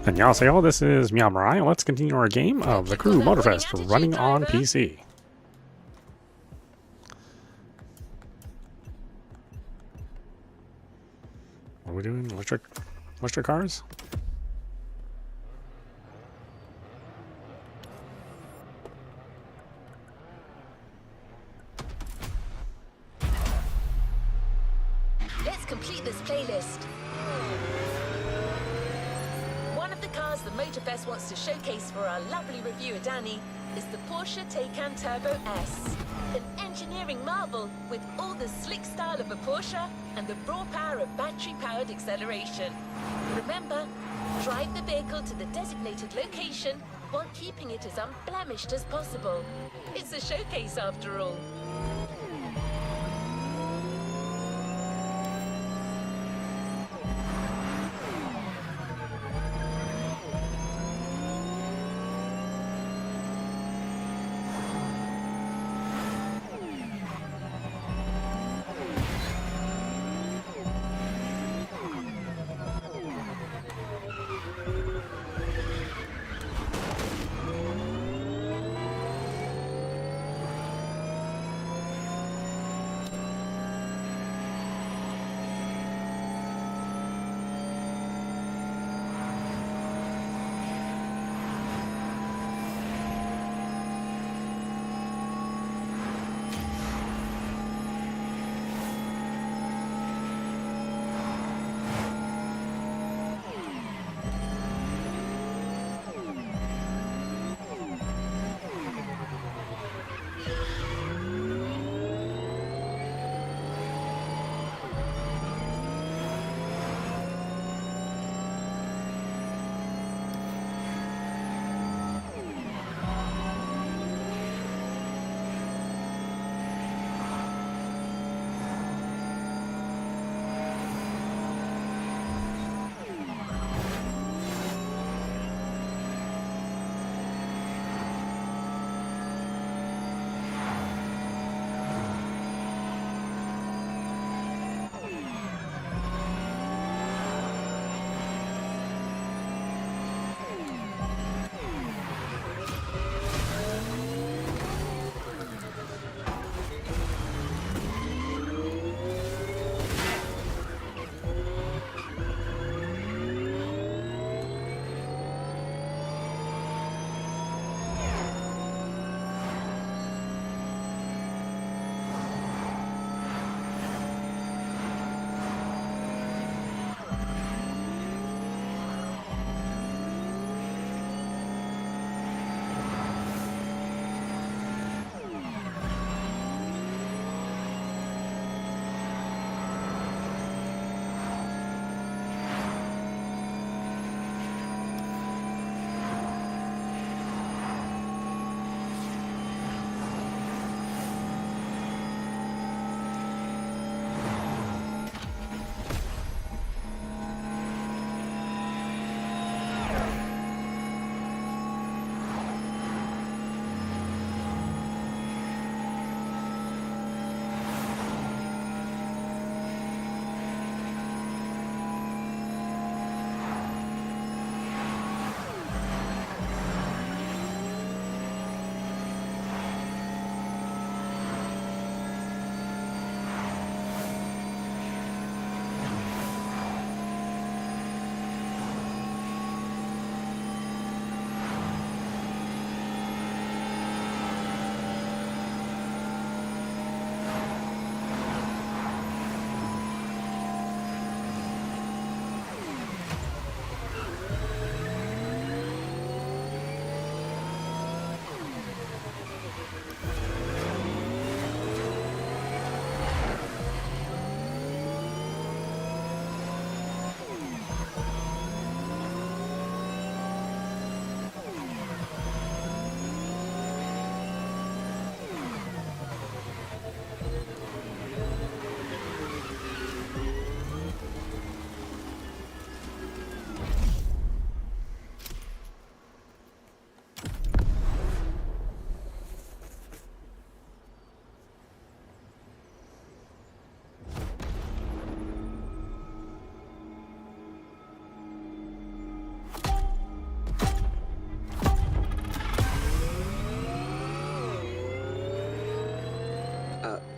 Annyeonghaseyo, this is meowmurai. Let's continue our game of the Crew Motorfest running on PC. What are we doing? Electric cars? Let's complete this playlist. One of the cars the Motorfest wants to showcase for our lovely reviewer Danny is the Porsche Taycan Turbo S. An engineering marvel with all the slick style of a Porsche and the raw power of battery-powered acceleration. Remember, drive the vehicle to the designated location while keeping it as unblemished as possible. It's a showcase after all.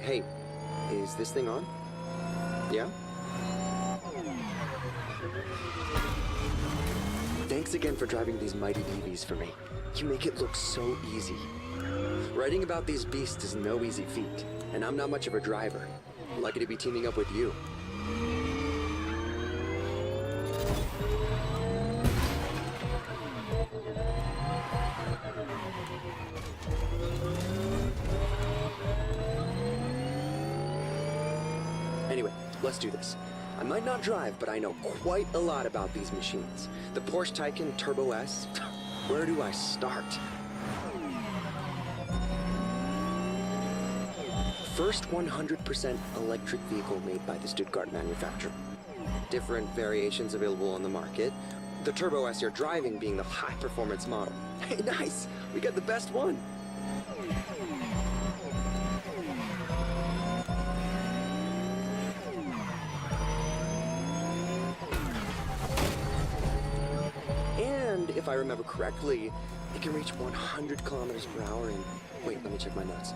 Hey, is this thing on? Yeah? Thanks again for driving these mighty EVs for me. You make it look so easy. Writing about these beasts is no easy feat, and I'm not much of a driver. Lucky to be teaming up with you. Anyway, let's do this. I might not drive, but I know quite a lot about these machines. The Porsche Taycan Turbo S. Where do I start? First 100% electric vehicle made by the Stuttgart manufacturer. Different variations available on the market. The Turbo S you're driving being the high-performance model. Hey, nice! We got the best one! And if I remember correctly, it can reach 100 kilometers per hour in... Wait, let me check my notes.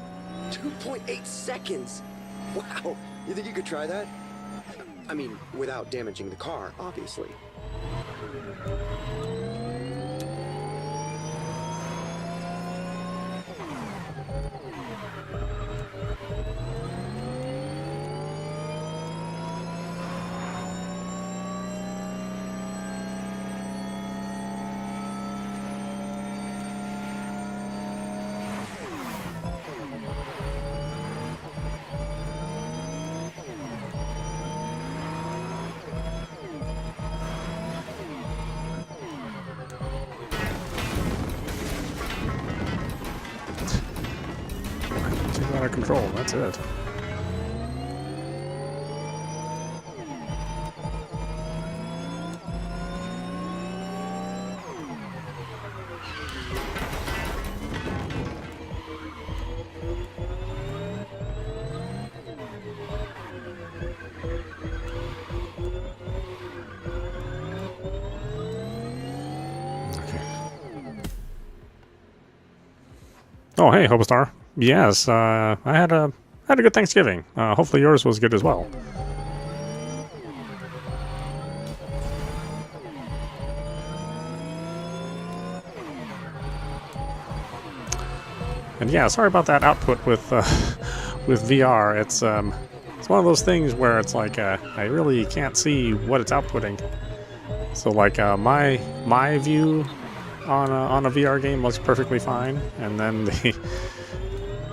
2.8 seconds! Wow! You think you could try that? I mean, without damaging the car, obviously. Too out of control, that's it. Oh, hey, Hobostar. Yes, I had a good Thanksgiving. Hopefully yours was good as well. And yeah, sorry about that output with with VR. It's one of those things where it's like I really can't see what it's outputting. So like my view on a VR game looks perfectly fine, and then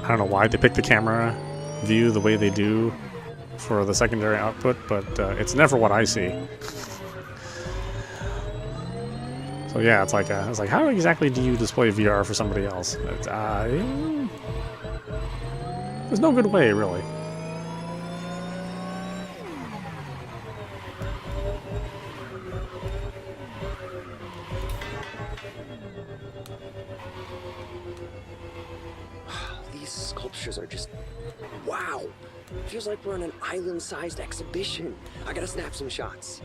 I don't know why they pick the camera view the way they do for the secondary output, but it's never what I see. So yeah, it's like how exactly do you display VR for somebody else? There's no good way, really. Sculptures are just... wow! Feels like we're on an island-sized exhibition. I gotta snap some shots.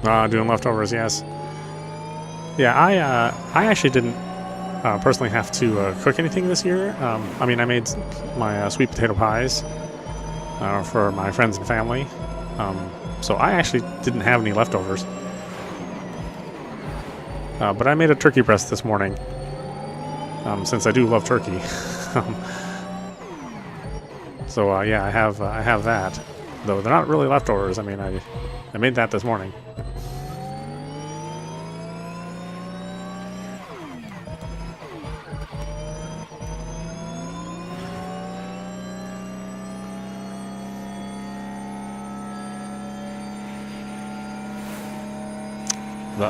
Doing leftovers, yes. Yeah, I actually didn't personally have to cook anything this year. I mean, I made my sweet potato pies for my friends and family. So I actually didn't have any leftovers. But I made a turkey breast this morning, since I do love turkey. So yeah, I have that. Though they're not really leftovers. I mean, I made that this morning.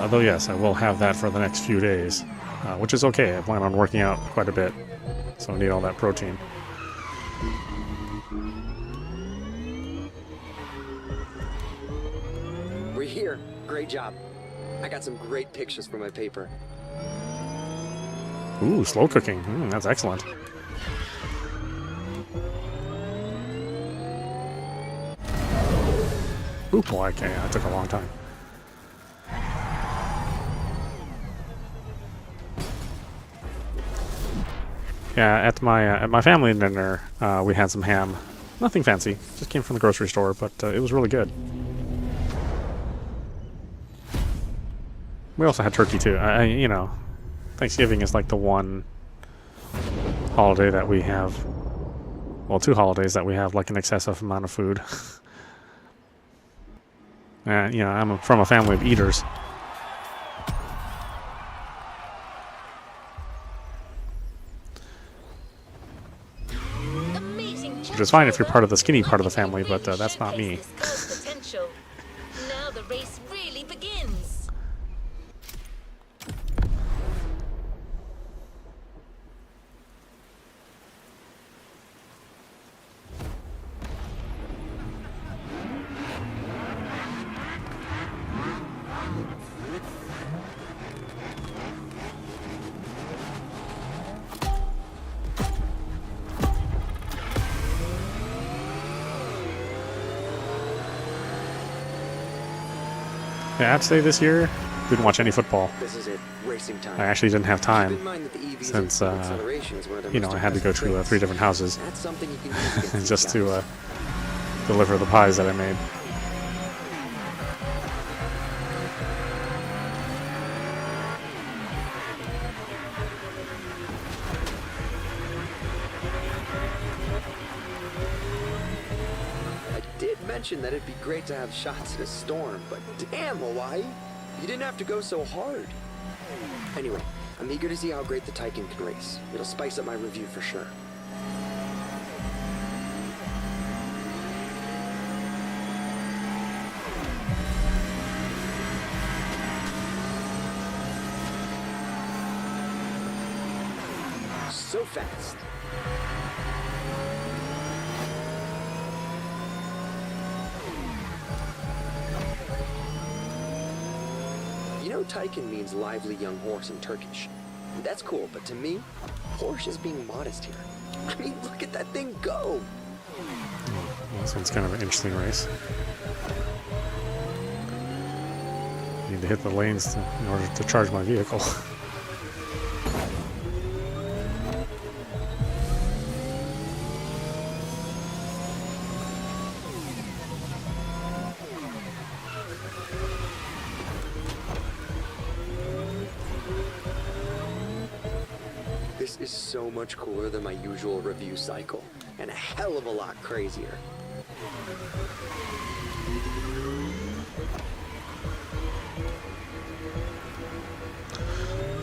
Though yes, I will have that for the next few days, which is okay. I plan on working out quite a bit, so I need all that protein. We're here. Great job. I got some great pictures for my paper. Ooh, slow cooking. That's excellent. Ooh, boy, okay, that took a long time. Yeah, at my family dinner, we had some ham. Nothing fancy, just came from the grocery store, but it was really good. We also had turkey too. You know, Thanksgiving is like the one holiday that we have. Well, 2 holidays that we have like an excessive amount of food. You know, I'm from a family of eaters. Which is fine if you're part of the skinny part of the family, but that's not me. Now the race really begins. Yeah, I'd say this year didn't watch any football. This is it, racing time. I actually didn't have time Keep in mind that the EVs since and acceleration is one of their you know, most I had to go impressive to traits. 3 different houses That's something you can use against these just to guys. deliver the pies that I made. I did mention that it'd be great to have shots in a storm, but damn, Hawaii, you didn't have to go so hard. Anyway, I'm eager to see how great the Taycan can race. It'll spice up my review for sure. So fast. You know, Taycan means lively young horse in Turkish. That's cool, but to me, Porsche is being modest here. I mean, look at that thing go. This one's kind of an interesting race. Need to hit the lanes in order to charge my vehicle. This is so much cooler than my usual review cycle, and a hell of a lot crazier.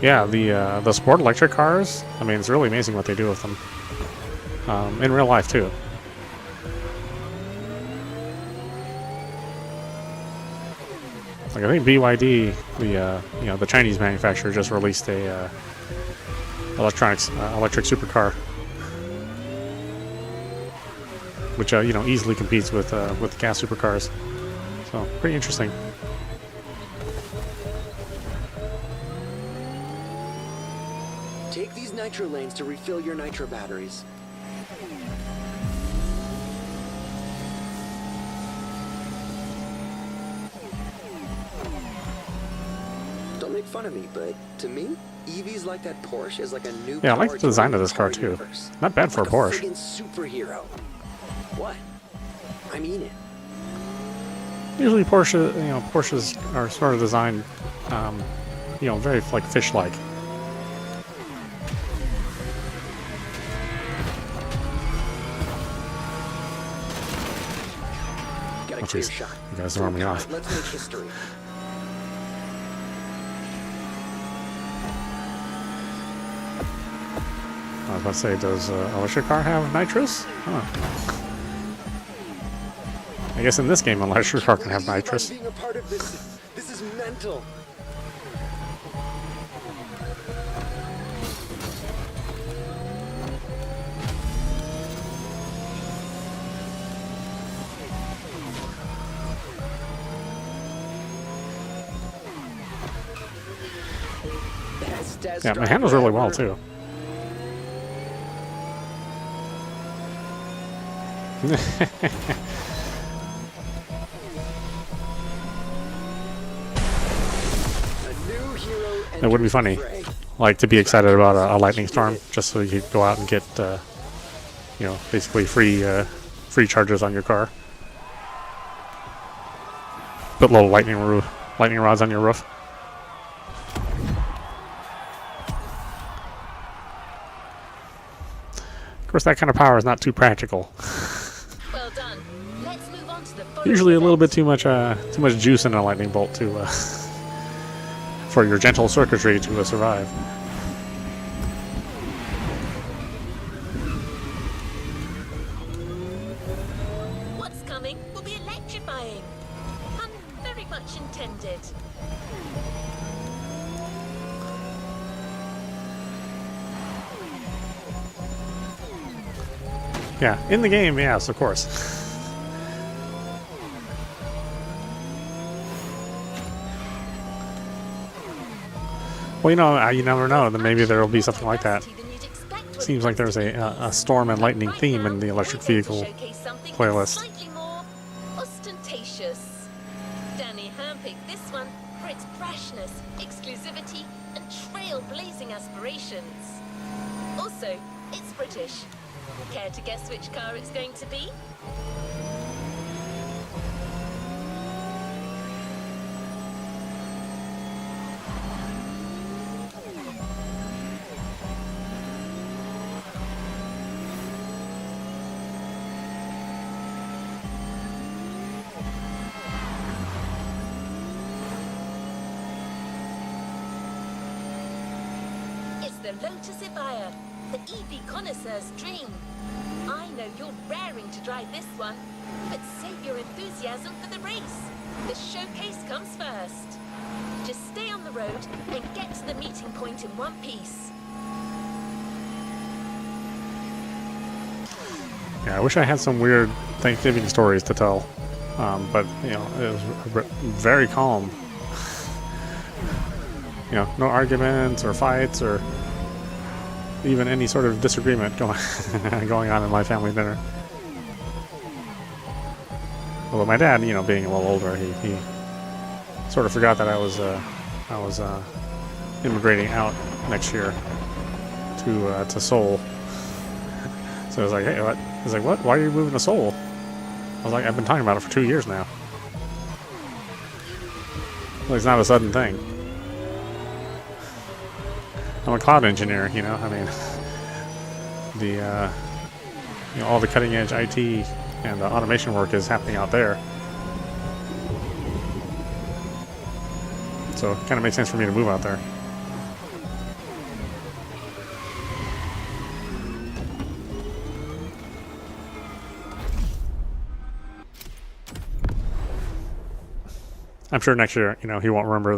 Yeah, the sport electric cars, I mean, it's really amazing what they do with them. In real life, too. Like, I think BYD, you know, the Chinese manufacturer, just released a electric supercar, which you know, easily competes with gas supercars. So pretty interesting. Take these nitro lanes to refill your nitro batteries. Don't make fun of me, but to me, EVs like that Porsche is like a new. Yeah, I like power the design to of this car car too. universe. Not bad for Like a Porsche. friggin' superhero. What? I mean it. Usually Porsche, you know, Porsches are sort of designed, you know, very like fish-like. Got a Oh, clear jeez. shot. You guys are arming off. Let's make history. I was about to say, does electric car have nitrous? Huh. I guess in this game, an electric car can have nitrous. Being a part of this. This is mental. Best test Yeah, it drive handles really ever. well too. A new hero It would be enters the funny. fray. like to be excited about a lightning storm, just so you could go out and get, you know, basically free charges on your car. Put little lightning rods on your roof. Of course, that kind of power is not too practical. Well done. Let's move on to the Usually a little bit too much juice in a lightning bolt to for your gentle circuitry to survive. What's coming will be electrifying. Pun very much intended. Yeah, in the game, yes, of course. Well, you never know. Then maybe there will be something like that. Seems like there's a storm and lightning theme in the electric vehicle playlist. Slightly more ostentatious. Danny handpicked this one for its brashness, exclusivity, and trailblazing aspirations. Also, it's British. Care to guess which car it's going to be? It's the Lotus Evija, the EV connoisseur's dream. I know you're raring to drive this one, but save your enthusiasm for the race. The showcase comes first. Just stay on the road and get to the meeting point in one piece. Yeah, I wish I had some weird Thanksgiving stories to tell, but you know, it was very calm. You know, no arguments or fights or even any sort of disagreement going on in my family dinner. Although my dad, you know, being a little older, he sort of forgot that I was immigrating out next year to Seoul. So I was like, hey, what? He's like, what? Why are you moving to Seoul? I was like, I've been talking about it for 2 years now. Well, it's not a sudden thing. I'm a cloud engineer, you know. I mean, you know, all the cutting edge IT and automation work is happening out there. So it kind of makes sense for me to move out there. I'm sure next year, you know, he won't remember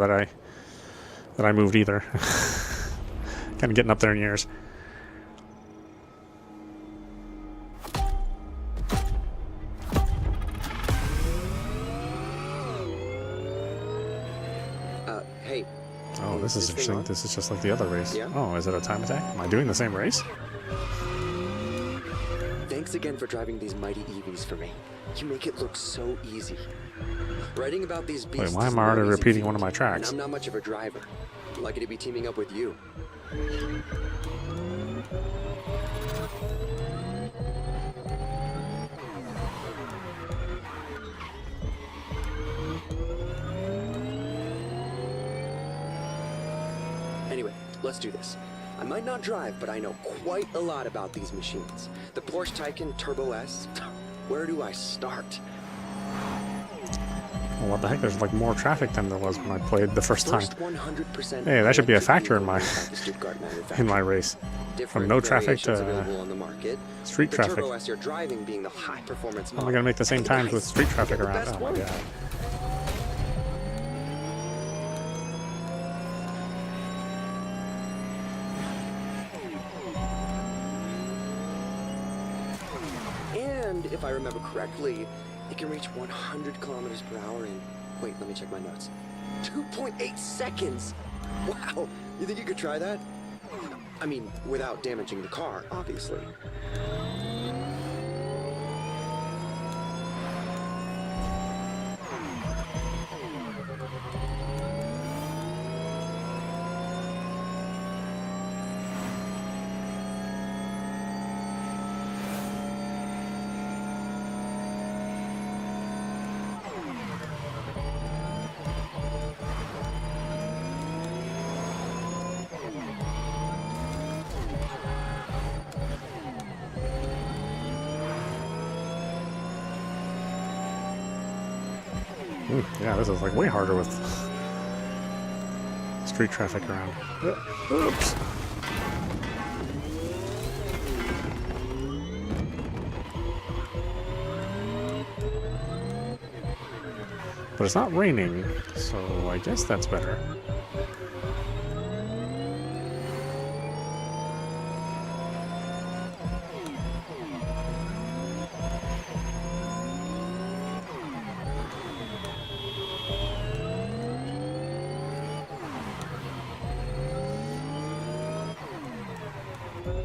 that I moved either. Kind of getting up there in years. Hey. Oh, this is interesting. This is just like the other race. Yeah? Oh, is it a time attack? Am I doing the same race? Thanks again for driving these mighty EVs for me. You make it look so easy. Writing about these beasts. Wait, why am I is no already easy repeating feat, one of my and tracks? I'm not much of a driver. Lucky to be teaming up with you. Anyway, let's do this. I might not drive, but I know quite a lot about these machines. The Porsche Taycan Turbo S. Where do I start? Well, what the heck? There's like more traffic than there was when I played the first time. 100% Hey, that should be a factor in my Stuttgart in my race. From no traffic to street the traffic. Turbo S you're driving being the high performance How am model. I gonna make the same times with street traffic Get the around? best Oh my one. god. And if I remember correctly, it can reach 100 kilometers per hour in, wait, let me check my notes. 2.8 seconds! Wow, you think you could try that? I mean, without damaging the car, obviously. Yeah, this is like way harder with street traffic around. Oops. But it's not raining, so I guess that's better.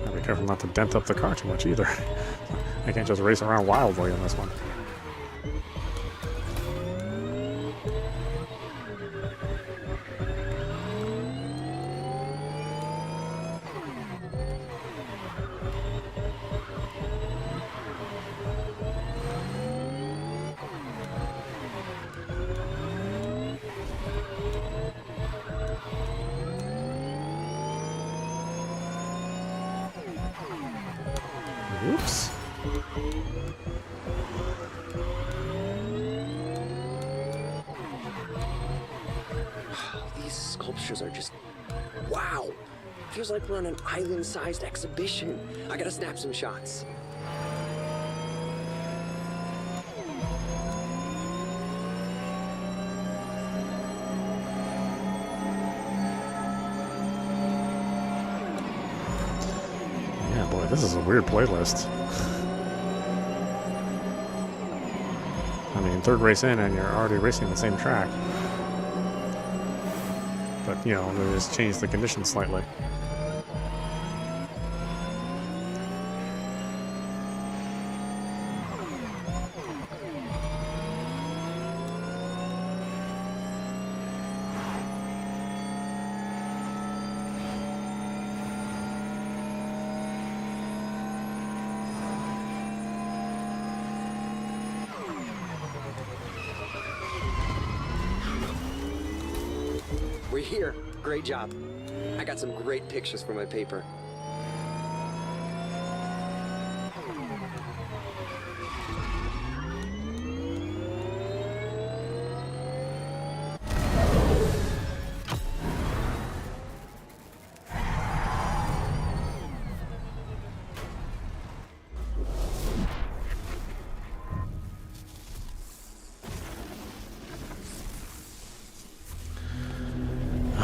Gotta be careful not to dent up the car too much either. I can't just race around wildly on this one. Oops. These sculptures are just... wow! Feels like we're on an island-sized exhibition. I gotta snap some shots. Yeah, boy, this is a weird playlist. I mean, third race in and you're already racing the same track. But, you know, they just changed the conditions slightly. We're here. Great job. I got some great pictures for my paper.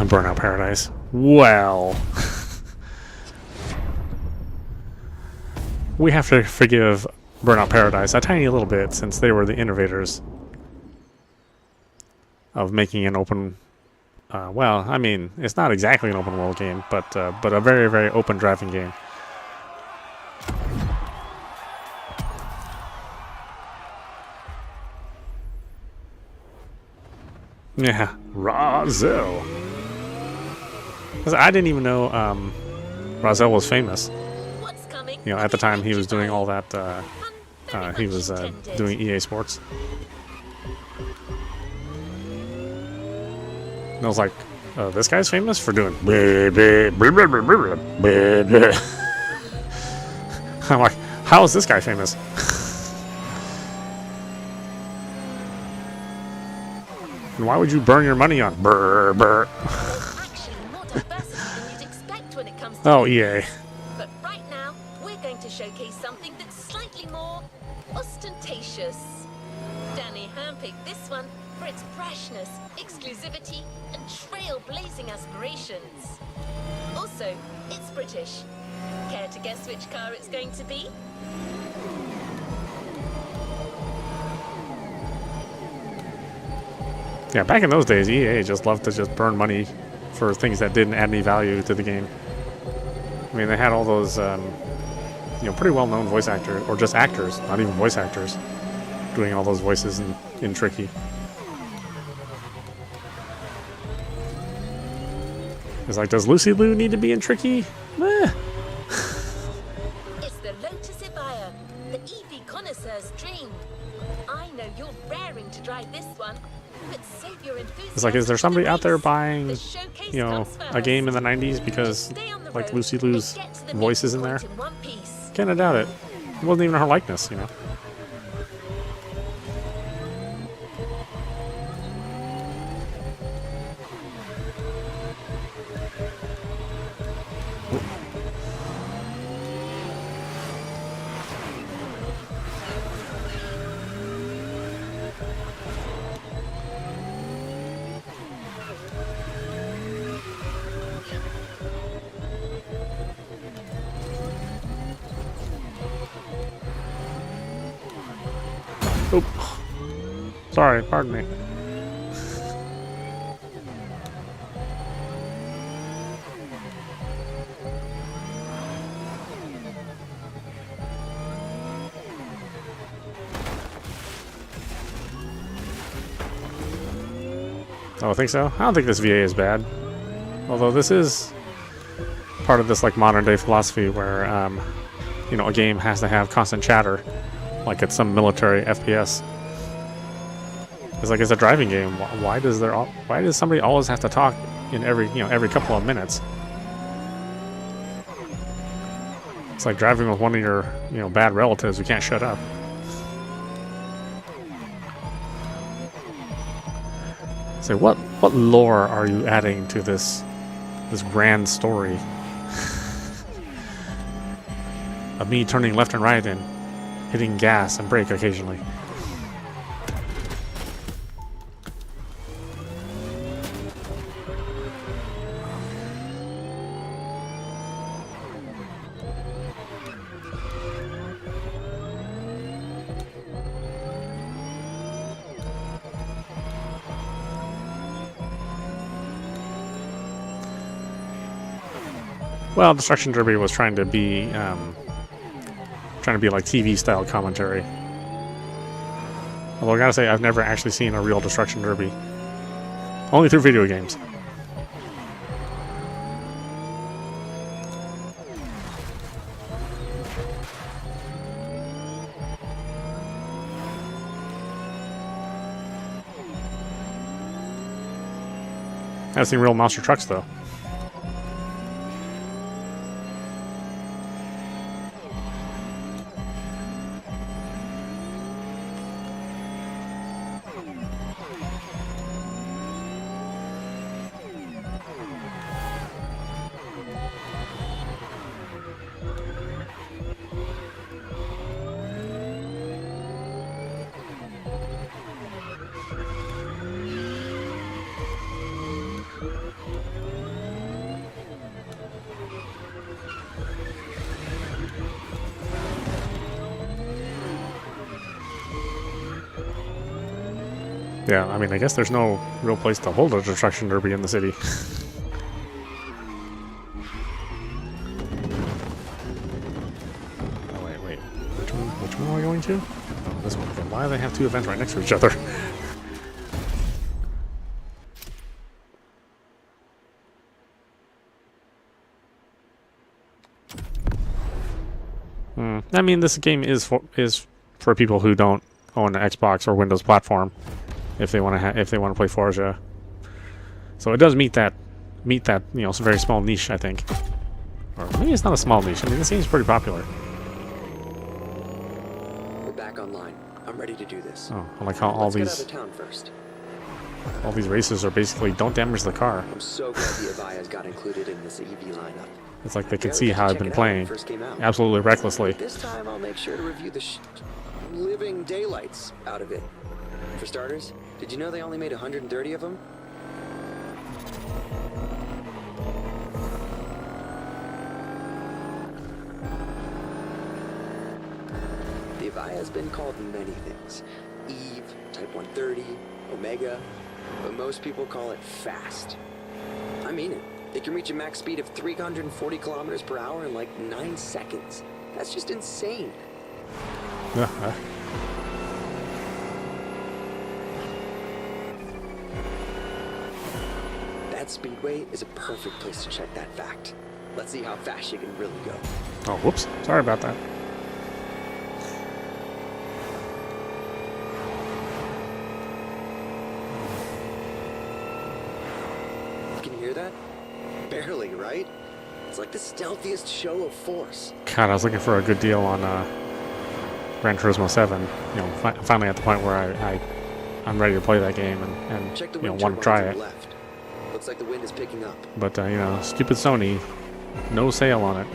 Burnout Paradise. Well, we have to forgive Burnout Paradise a tiny little bit since they were the innovators of making an open. Well, I mean, it's not exactly an open world game, but a very, very open driving game. Yeah, Razel. I didn't even know Razel was famous. What's coming? You know, at the time he was doing all that. He was doing EA Sports. And I was like, this guy's famous for doing. I'm like, how is this guy famous? And why would you burn your money on brr brr? Actually, more diversity than you'd expect when it comes to Oh, games. EA. But right now, we're going to showcase something that's slightly more ostentatious. Danny handpicked this one for its brashness, exclusivity, and trailblazing aspirations. Also, it's British. Care to guess which car it's going to be? Yeah, back in those days, EA just loved to just burn money for things that didn't add any value to the game. I mean, they had all those, you know, pretty well-known voice actors, or just actors, not even voice actors, doing all those voices in Tricky. It's like, does Lucy Liu need to be in Tricky? Meh. It's the Lotus Evija, the EV connoisseur's dream. I know you're raring to drive this one, but save your enthusiasm. It's like, is there somebody out there for the buying, race. The showcase you know, comes a first. game in the 90s because, Stay on the like, road Lucy and Liu's get to the voice is in meeting there? point in one piece. Kinda doubt it. It wasn't even her likeness, you know. Oop. Sorry, pardon me. Oh, I think so? I don't think this VA is bad. Although this is part of this like modern day philosophy where you know, a game has to have constant chatter, like it's some military FPS. It's like it's a driving game. Why does somebody always have to talk in every couple of minutes? It's like driving with one of your bad relatives who can't shut up. So what lore are you adding to this grand story of me turning left and right and hitting gas and brake occasionally? Well, Destruction Derby was trying to be like TV style commentary. Although I gotta say, I've never actually seen a real Destruction Derby. Only through video games. I've seen real monster trucks though. Yeah, I mean, I guess there's no real place to hold a Destruction Derby in the city. Oh, wait. Which one am I going to? Oh, this one. Okay, why do they have two events right next to each other? I mean, this game is for people who don't own an Xbox or Windows platform. If they want to play Forza, so it does meet that very small niche, I think. Or maybe it's not a small niche. I mean, this game's pretty popular. We're back online. I'm ready to do this. Oh, I like how all these races are basically don't damage the car. I'm so glad the Avias got included in this EV lineup. It's like they can see how I've been playing, absolutely recklessly. This time I'll make sure to review the living daylights out of it. For starters, did you know they only made 130 of them? The Avaya has been called many things. Eve, Type 130, Omega, but most people call it fast. I mean it. It can reach a max speed of 340 kilometers per hour in like 9 seconds. That's just insane. Yeah. That speedway is a perfect place to check that fact. Let's see how fast you can really go. Oh, whoops. Sorry about that. Can you hear that? Barely, right? It's like the stealthiest show of force. God, I was looking for a good deal on Gran Turismo 7. Finally at the point where I'm ready to play that game and want to try it. Left. Looks like the wind is picking up. But stupid Sony, no sale on it.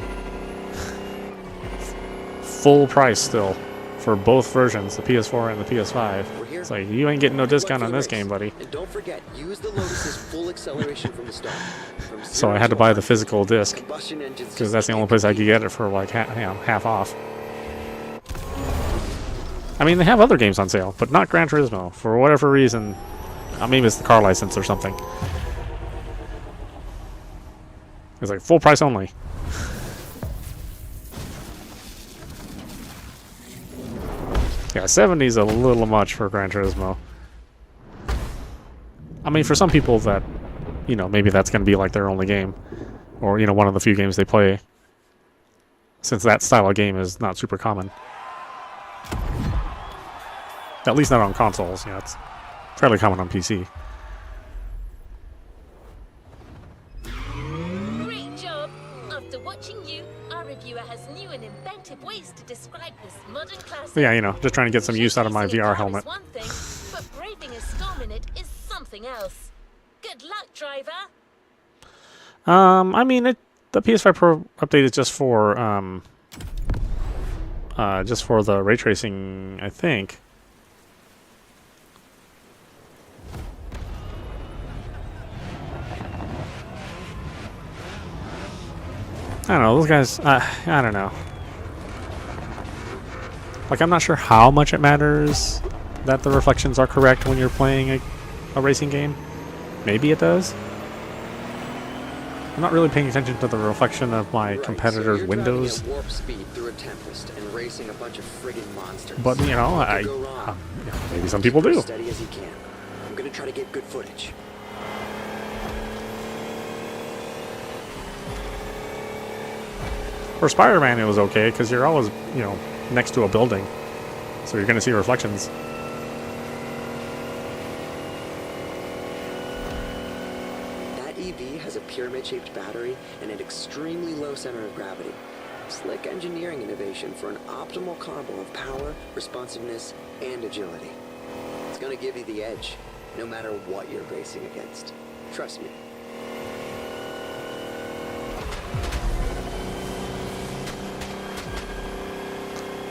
Full price still for both versions, the PS4 and the PS5. It's like you ain't getting no discount on this game, buddy. And don't forget, use the Lotus's full acceleration from the start. So I had to buy the physical disc because that's the only place I could get it for like half off. I mean, they have other games on sale, but not Gran Turismo. For whatever reason, maybe it's the car license or something. It's like full price only. Yeah, 70's a little much for Gran Turismo. I mean, for some people that, you know, maybe that's going to be like their only game. Or, you know, one of the few games they play. Since that style of game is not super common. At least not on consoles. Yeah, it's fairly common on PC. Great job! After watching you, our reviewer has new and inventive ways to describe this modern classic. But yeah, you know, just trying to get some use out of my Showcasing a VR car helmet. is one thing, but braving a storm in it is something else. Good luck, driver! I mean, the PS5 Pro update is just for the ray tracing, I think. I don't know, those guys, I don't know. Like, I'm not sure how much it matters that the reflections are correct when you're playing a racing game. Maybe it does. I'm not really paying attention to the reflection of my competitor's windows. Warp speed through a tempest and racing a bunch of friggin' monsters. But, you know, yeah, maybe some people do. Steady as you can. I'm gonna try to get good footage. For Spider-Man, it was okay, because you're always, you know, next to a building. So you're going to see reflections. That EV has a pyramid-shaped battery and an extremely low center of gravity. Slick engineering innovation for an optimal combo of power, responsiveness, and agility. It's gonna give you the edge, no matter what you're racing against. Trust me.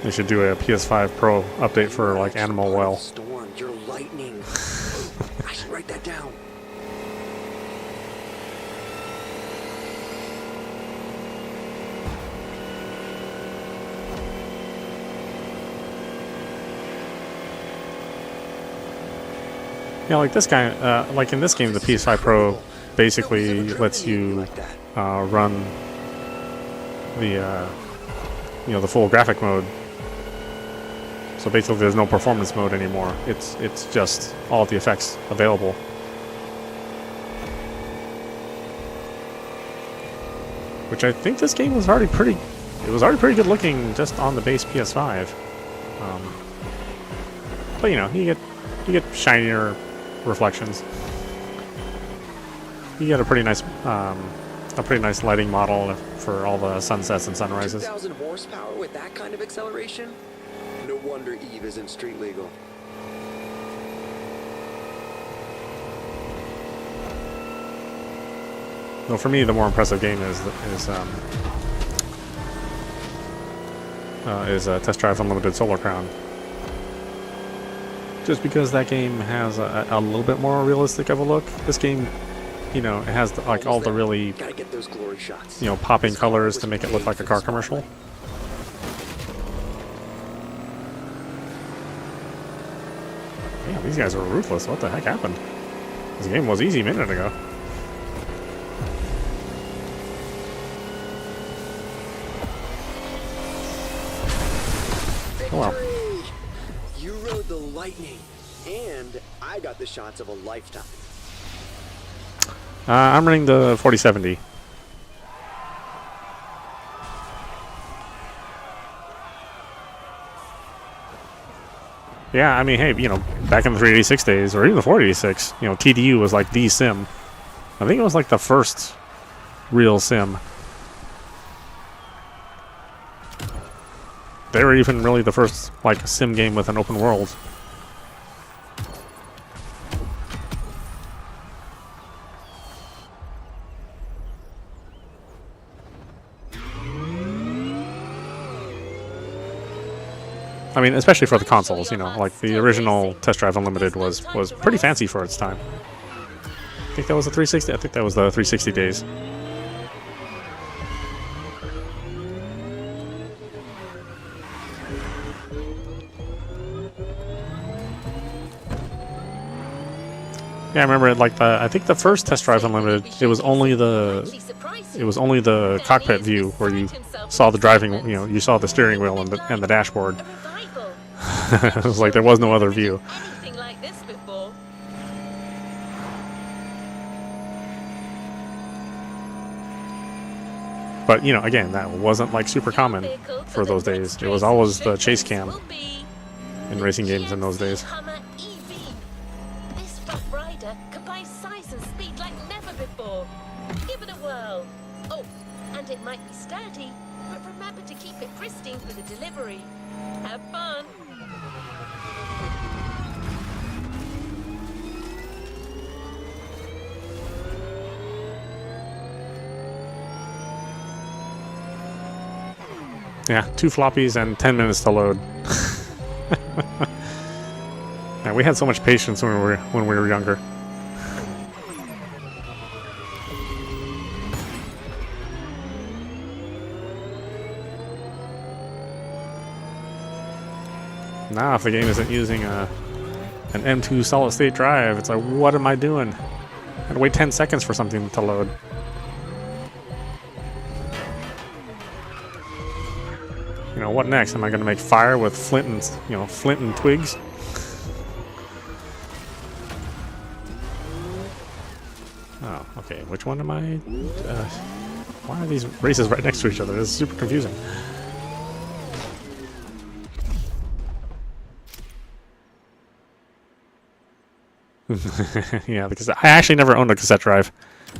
They should do a PS5 Pro update for, like, Animal Well. Storm, you're lightning. I should write that down. Yeah, like this guy, like in this game, the PS5 Pro basically lets you run the, you know, the full graphic mode. So basically, there's no performance mode anymore. It's just all the effects available. Which I think this game was already pretty. It was already pretty good looking just on the base PS5. But you know, you get shinier reflections. You get a pretty nice lighting model for all the sunsets and sunrises. 2,000 horsepower with that kind of acceleration? No wonder Eve isn't street legal. No, for me, the more impressive game is Test Drive Unlimited Solar Crown. Just because that game has a little bit more realistic of a look. This game, you know, it has like all the really, Gotta get those glory shots. you know, popping colors to make it look like a car commercial. Yeah, these guys are ruthless. What the heck happened? This game was easy a minute ago. Oh well. Victory! You rode the lightning, and I got the shots of a lifetime. I'm running the 4070. Yeah, I mean, hey, you know, back in the 386 days, or even the 486, you know, TDU was like the sim. I think it was like the first real sim. They were even really the first, like, sim game with an open world. I mean, especially for the consoles, you know, like the original Test Drive Unlimited was pretty fancy for its time. I think that was the 360. I think that was the 360 days. Yeah, I remember it. Like I think the first Test Drive Unlimited, it was only the cockpit view where you saw the driving. You know, you saw the steering wheel and the dashboard. A revival. It was like there was no other view. Anything like this before. But you know, again, that wasn't like super common for those days. It was always the chase cam in racing games in those days. Hummer EV. This rough rider combines size and speed like never before. Give it a whirl. Oh, and it might be sturdy, but remember to keep it pristine for the delivery. Have fun. Yeah, 2 floppies and 10 minutes to load. Man, we had so much patience when we were younger. Now, if the game isn't using an M2 solid state drive, it's like, what am I doing? I had to wait 10 seconds for something to load. You know, what next? Am I going to make fire with flint and twigs? Oh, okay. Which one am I? Why are these races right next to each other? This is super confusing. Yeah, because I actually never owned a cassette drive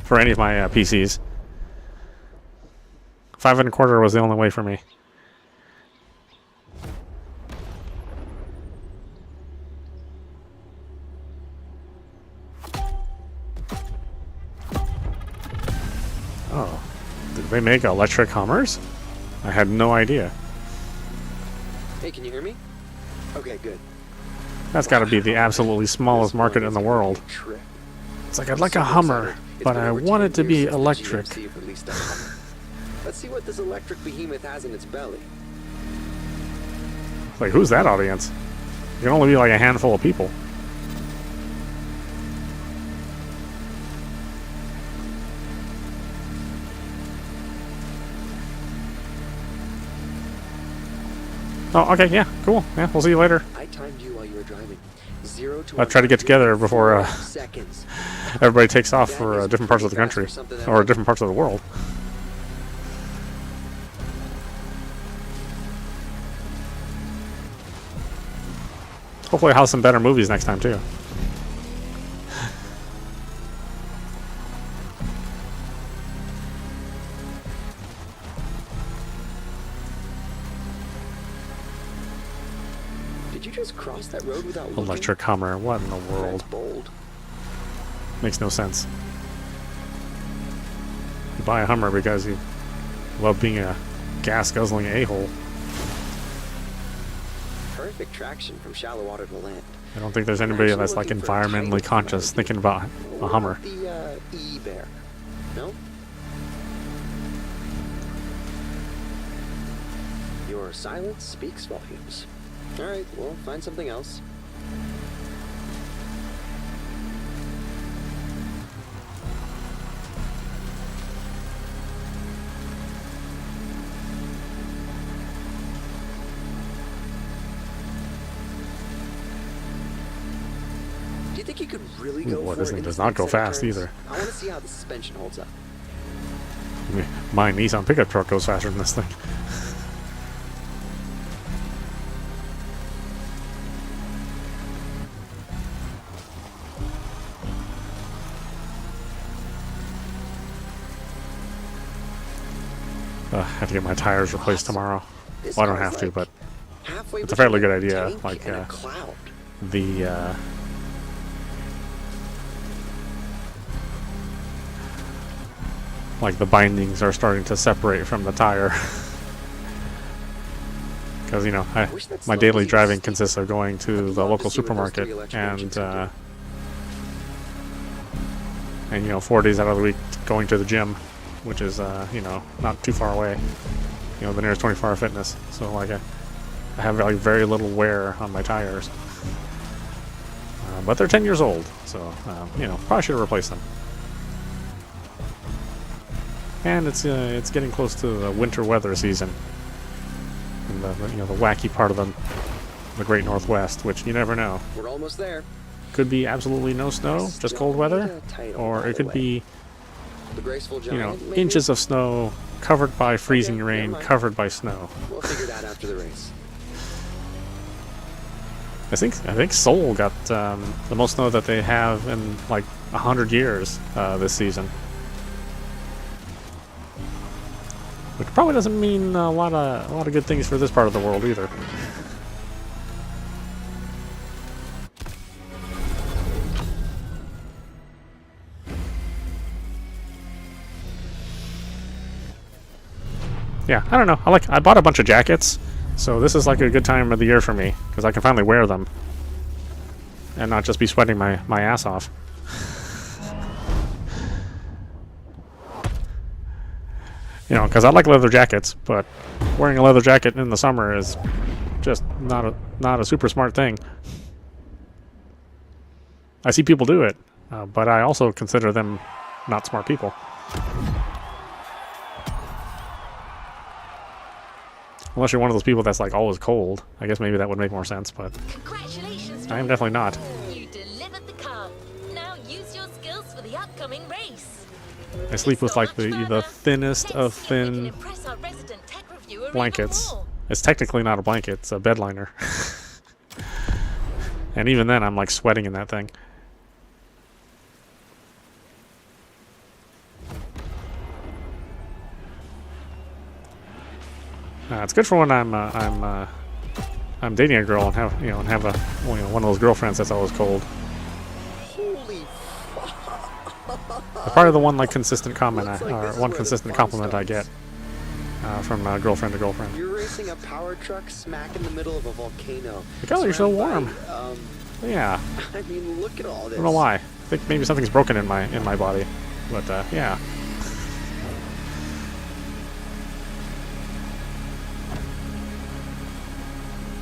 for any of my PCs. 5 1/4 was the only way for me. Oh, did they make electric Hummers? I had no idea. Hey, can you hear me? Okay, good. That's got to be the absolutely smallest market in the world. It's like, I'd like a Hummer, but I want it to be electric. Let's see what this electric behemoth has in its belly. Like, who's that audience? It can only be like a handful of people. Oh, okay, yeah, cool. Yeah, we'll see you later. I timed you while you were driving. 0 to I'll try to get together before seconds. everybody takes off for different parts of the country or different parts of the world. Hopefully I'll have some better movies next time too. Did you just cross that road without looking? Electric Hummer, what in the world? That's bold. Makes no sense. You buy a Hummer because you love being a gas-guzzling a-hole. Perfect traction from shallow water to land. I don't think there's anybody that's like environmentally conscious thinking about a Hummer. The E-Bear. No? Your silence speaks volumes. Alright, well, find something else. Do you think you could really go Well, for this it thing in does this not next go set of fast turns? either. I want to see how the suspension holds up. My Nissan pickup truck goes faster than this thing. I have to get my tires replaced tomorrow. Well, I don't have to, but it's a fairly good idea. Like the like the bindings are starting to separate from the tire. Because, you know, my daily driving consists of going to the local supermarket and you know, 4 days out of the week going to the gym, which is, you know, not too far away. You know, the nearest 24-hour fitness. So, like, I have like very little wear on my tires. but they're 10 years old, so you know, probably should have replaced them. And it's getting close to the winter weather season, and the you know, the wacky part of the Great Northwest, which you never know. We're almost there. Could be absolutely no snow, just cold weather, or it could be, The graceful you know, giant, maybe? inches of snow covered by freezing rain, never mind. covered by snow. We'll figure that after the race. I think Seoul got the most snow that they have in like 100 years this season, which probably doesn't mean a lot of good things for this part of the world either. Yeah, I don't know. I bought a bunch of jackets, so this is like a good time of the year for me because I can finally wear them and not just be sweating my ass off. You know, because I like leather jackets, but wearing a leather jacket in the summer is just not a super smart thing. I see people do it, but I also consider them not smart people. Unless you're one of those people that's like always cold. I guess maybe that would make more sense, but Congratulations, I am definitely not. You delivered the car. Now use your skills for the upcoming race. I sleep with like the thinnest of Let's see if we can thin impress our resident tech reviewer even blankets. more. It's technically not a blanket, it's a bed liner. And even then I'm like sweating in that thing. It's good for when I'm dating a girl and have a one of those girlfriends that's always cold. Holy Probably the one like consistent comment Looks like or this is one where the consistent fun compliment I get starts. from girlfriend to girlfriend. You're racing a power truck smack in the middle of a volcano. Like, oh, you're so surrounded warm. by, Yeah, I mean, look at all I this. don't know why. I think maybe something's broken in my body, but yeah.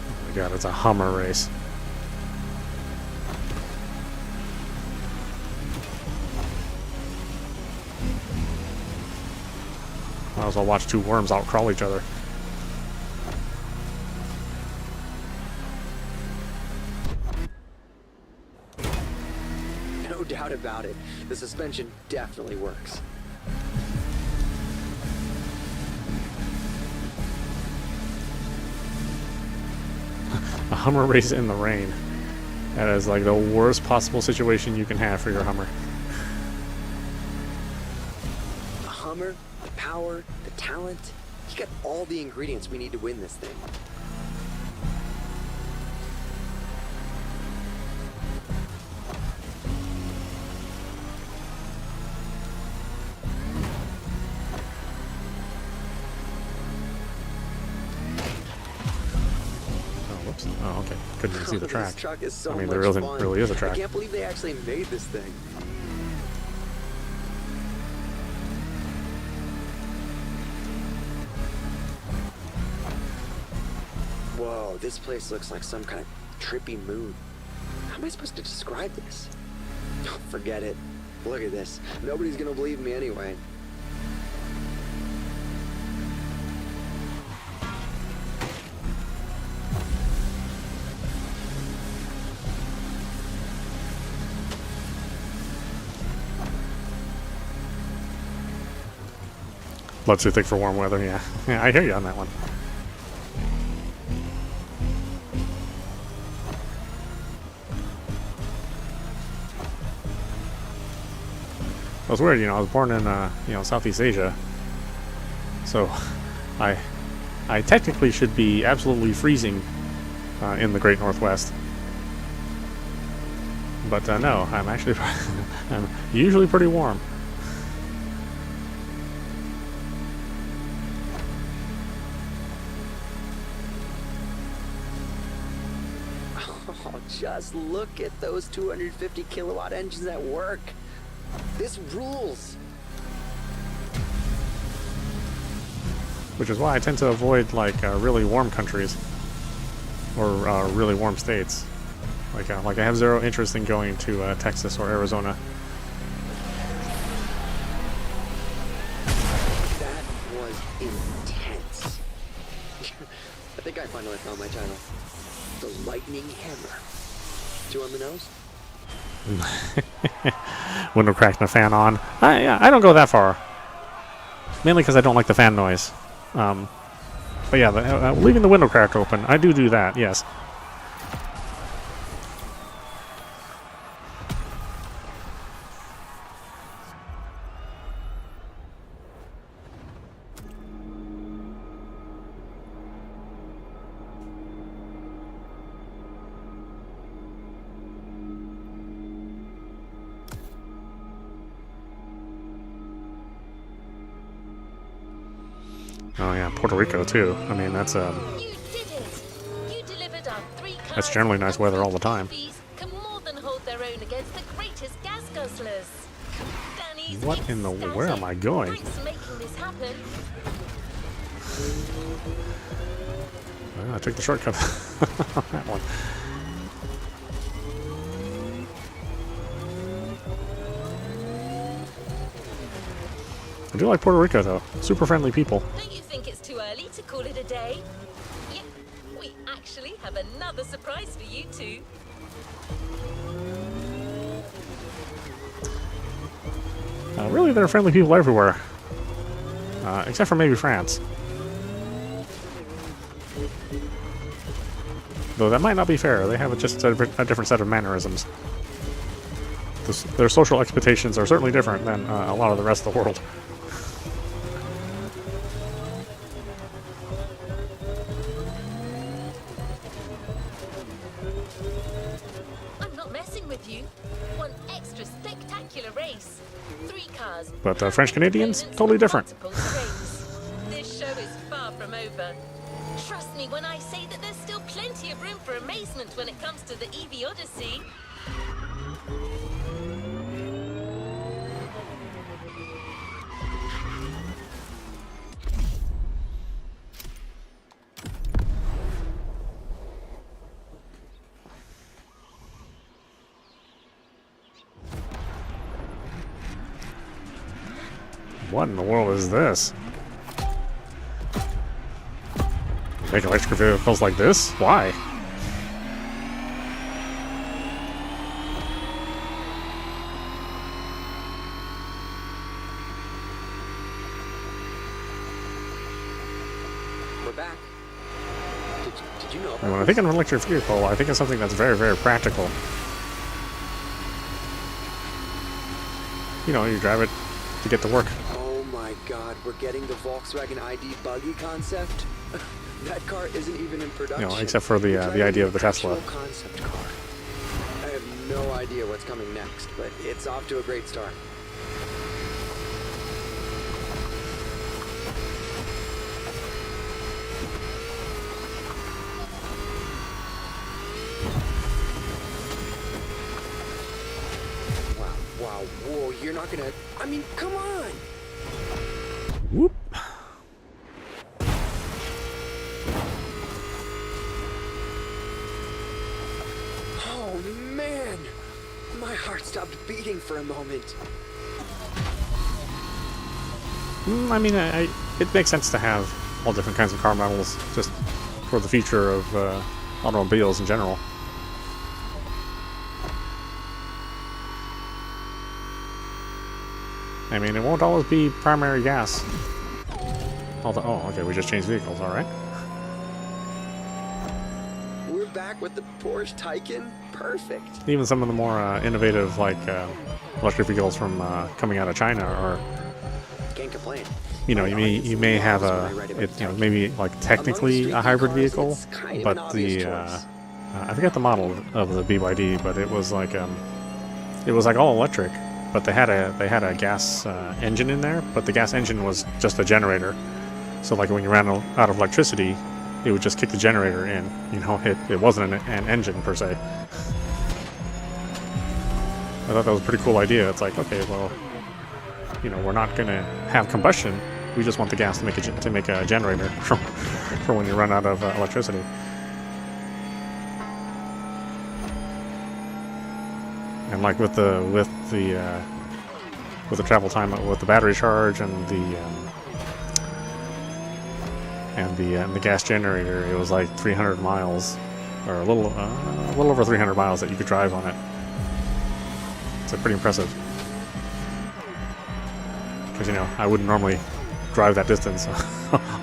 Oh my God, it's a Hummer race. Might as well watch two worms outcrawl each other. No doubt about it. The suspension definitely works. A Hummer race in the rain. That is like the worst possible situation you can have for your Hummer. The Hummer, the power, the talent. You got all the ingredients we need to win this thing. Oh, whoops. Oh, okay. Couldn't even see the track. This truck is so I mean, much there isn't fun. really is a I track. can't believe they actually made this thing. Whoa, this place looks like some kind of trippy mood. How am I supposed to describe this? Oh, forget it. Look at this. Nobody's gonna believe me anyway. Blood's too thick for warm weather, yeah. Yeah, I hear you on that one. It was weird, I was born in, Southeast Asia. So, I technically should be absolutely freezing in the Great Northwest. But no, I'm actually, I'm usually pretty warm. Oh, just look at those 250 kilowatt engines at work. This rules. Which is why I tend to avoid like really warm countries or really warm states. Like I have zero interest in going to Texas or Arizona. That was intense. I think I finally found my title. The Lightning Hammer. 2 on the nose? Window cracked and a fan on. Yeah, I don't go that far. Mainly because I don't like the fan noise. But yeah, leaving the window crack open, I do that, yes. Oh yeah, Puerto Rico too. I mean, that's You did it! You delivered our 3 cars. That's generally nice weather all the time. Can more than hold their own against the greatest gas guzzlers. Danny's What in the... Where am I going? Thanks for making this happen. Well, I took the shortcut on that one. I do like Puerto Rico though. Super friendly people. Don't you think it's too early to call it a day? Yep, we actually have another surprise for you two. Really, there are friendly people everywhere. Except for maybe France. Though that might not be fair. They have just a different set of mannerisms. Their social expectations are certainly different than a lot of the rest of the world. I'm not messing with you. One extra spectacular race. 3 cars. But French Canadians, totally different. This show is far from over. Trust me when I say that there's still plenty of room for amazement when it comes to the EV Odyssey. What in the world is this? Make electric vehicles like this? Why? We're back. Did you know about And when I this? think of an electric vehicle, I think of something that's very, very practical. You know, you drive it to get to work. Oh my god, we're getting the Volkswagen ID buggy concept? That car isn't even in production. You know, except for the We're driving idea an of the Tesla. actual concept car. I have no idea what's coming next, but it's off to a great start. Wow, whoa, you're not gonna... I mean, come on! Whoop. Oh man! My heart stopped beating for a moment. I mean, it makes sense to have all different kinds of car models just for the future of automobiles in general. I mean, it won't always be primary gas. Although, oh, okay, we just changed vehicles, alright. We're back with the Porsche Taycan? Perfect. Even some of the more innovative, like, electric vehicles from coming out of China are, Can't complain. you know, you may have maybe like technically a hybrid vehicle, but the I forget the model of the BYD, but it was like all electric, but they had a gas engine in there, but the gas engine was just a generator. So like when you ran out of electricity, it would just kick the generator in. You know, it wasn't an engine per se. I thought that was a pretty cool idea. It's like, okay, well, you know, we're not gonna have combustion. We just want the gas to make a generator for when you run out of electricity. And like with the travel time with the battery charge and the gas generator, it was like 300 miles, or a little over 300 miles that you could drive on it. So pretty impressive. Because, you know, I wouldn't normally drive that distance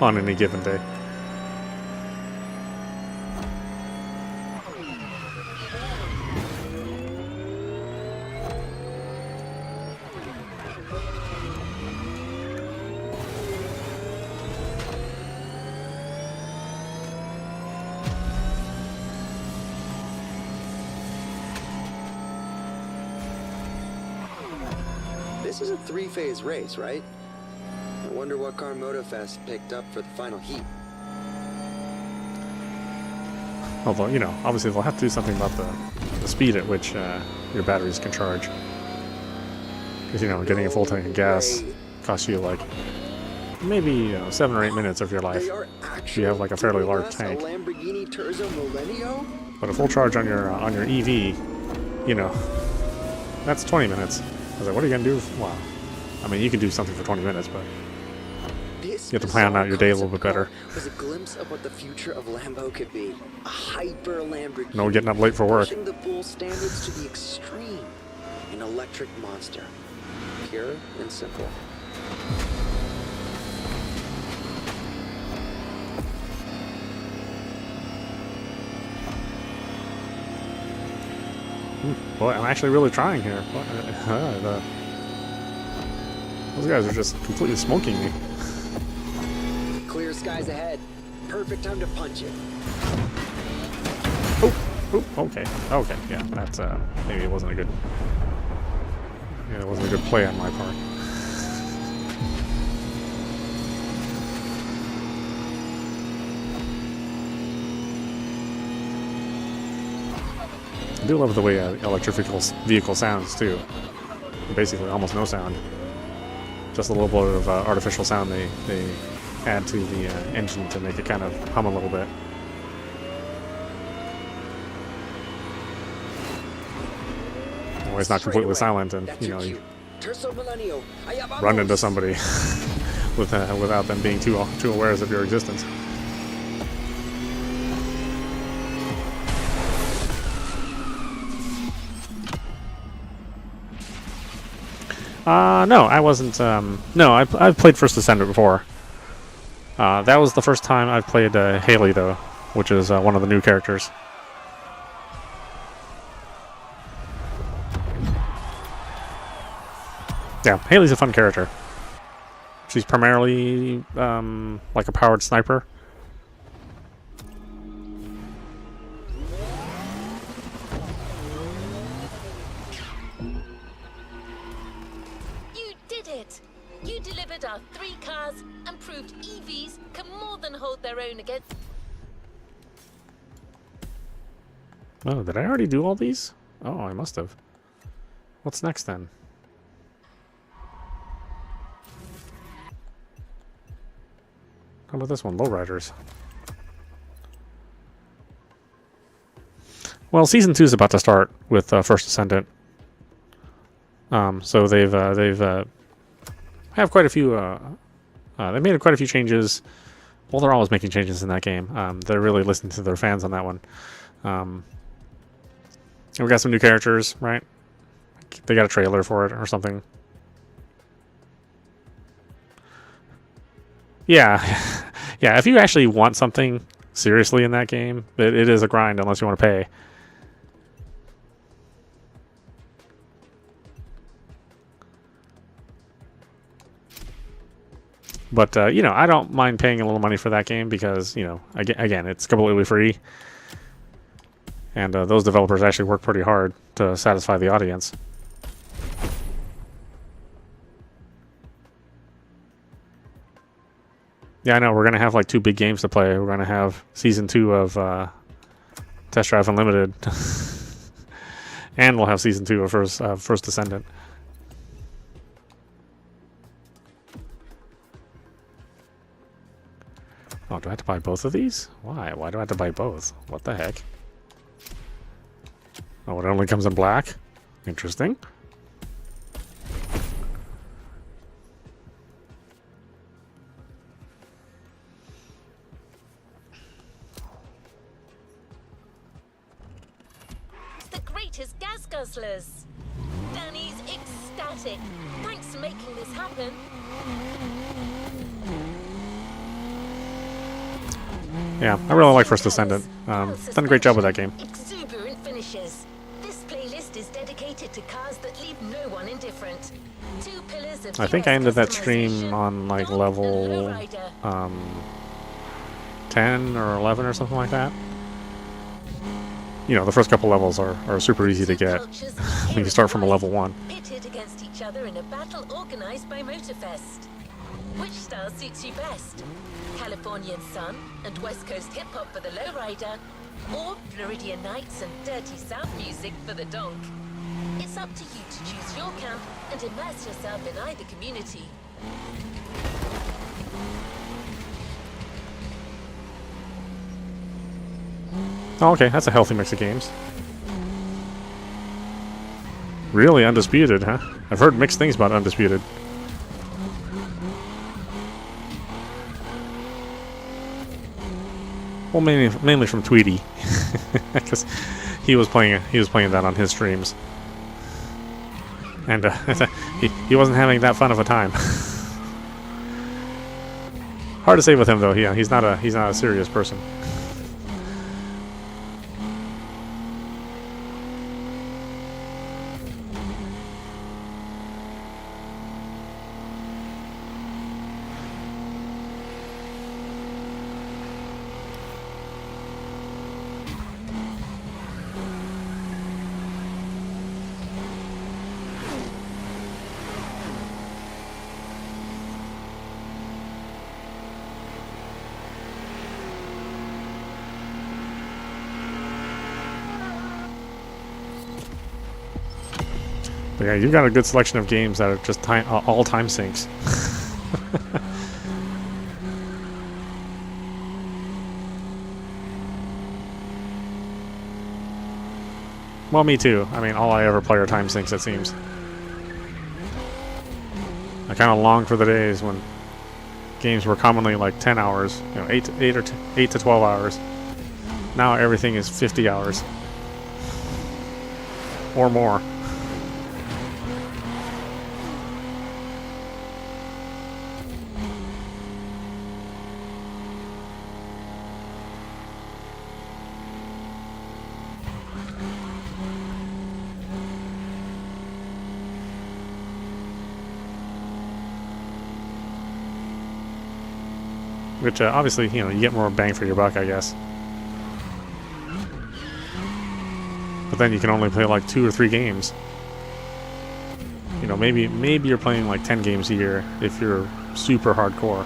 on any given day. This is a 3-phase race, right? I wonder what car Motorfest picked up for the final heat. Although, you know, obviously they'll have to do something about the speed at which your batteries can charge. Because, you know, getting a full tank of gas costs you like maybe 7 or 8 minutes of your life. If you have like a fairly large tank. But a full charge on your EV, you know, that's 20 minutes. I was like, what are you gonna do? Wow. I mean, you can do something for 20 minutes, but you have to plan out your day a little bit better. Was a glimpse of what the future of Lambo could be. A hyper Lamborghini. No getting up late for work. Pushing the bull standards to the extreme. An electric monster. Pure and simple. Boy, I'm actually really trying here. Those guys are just completely smoking me. Clear skies ahead. Perfect time to punch it. Oh, okay, yeah, that's maybe it wasn't a good play on my part. I do love the way electric vehicle sounds too. Basically, almost no sound. Just a little bit of artificial sound they add to the engine to make it kind of hum a little bit. Always not completely silent, and you know you run into somebody without them being too aware of your existence. No, I wasn't. No, I've played First Descendant before. That was the first time I've played Haley, though, which is one of the new characters. Yeah, Haley's a fun character. She's primarily like a powered sniper. You delivered our 3 cars and proved EVs can more than hold their own against... Oh, did I already do all these? Oh, I must have. What's next then? How about this one? Lowriders. Well, Season 2 is about to start with First Descendant. So they've have quite a few. They made quite a few changes. Well, they're always making changes in that game. They're really listening to their fans on that one. And we got some new characters, right? They got a trailer for it or something. Yeah, yeah. If you actually want something seriously in that game, it is a grind unless you want to pay. But, you know, I don't mind paying a little money for that game because, you know, again, it's completely free. And those developers actually work pretty hard to satisfy the audience. Yeah, I know. We're going to have like 2 big games to play. We're going to have Season 2 of Test Drive Unlimited. And we'll have Season 2 of First Descendant. Oh, do I have to buy both of these? Why? Why do I have to buy both? What the heck? Oh, it only comes in black? Interesting. The greatest gas guzzlers. Danny's ecstatic. Thanks for making this happen. Yeah, I really like First Descendant. Done a great job with that game. Exuberant finishes. This playlist is dedicated to cars that leave no one indifferent. Two pillars of I think I US ended that stream customization, on like dog and level lowrider. 10 or 11 or something like that. You know, the first couple levels are super easy to get when you start from a level 1. Pitted against each other in a battle organized by Motorfest. Which style suits you best? Californian sun and West Coast hip-hop for the lowrider, or Floridian nights and dirty South music for the donk? It's up to you to choose your camp and immerse yourself in either community. Oh, okay, that's a healthy mix of games. Really Undisputed, huh? I've heard mixed things about Undisputed. Well, mainly from Tweety, because he was playing that on his streams, and he wasn't having that fun of a time. Hard to say with him though. Yeah, he's not a serious person. But yeah, you've got a good selection of games that are just all time sinks. Well, me too. I mean, all I ever play are time sinks, it seems. I kind of long for the days when games were commonly like 10 hours, you know, 8 to 12 hours. Now everything is 50 hours or more. Which obviously, you know, you get more bang for your buck, I guess. But then you can only play like 2 or 3 games. You know, maybe you're playing like 10 games a year if you're super hardcore.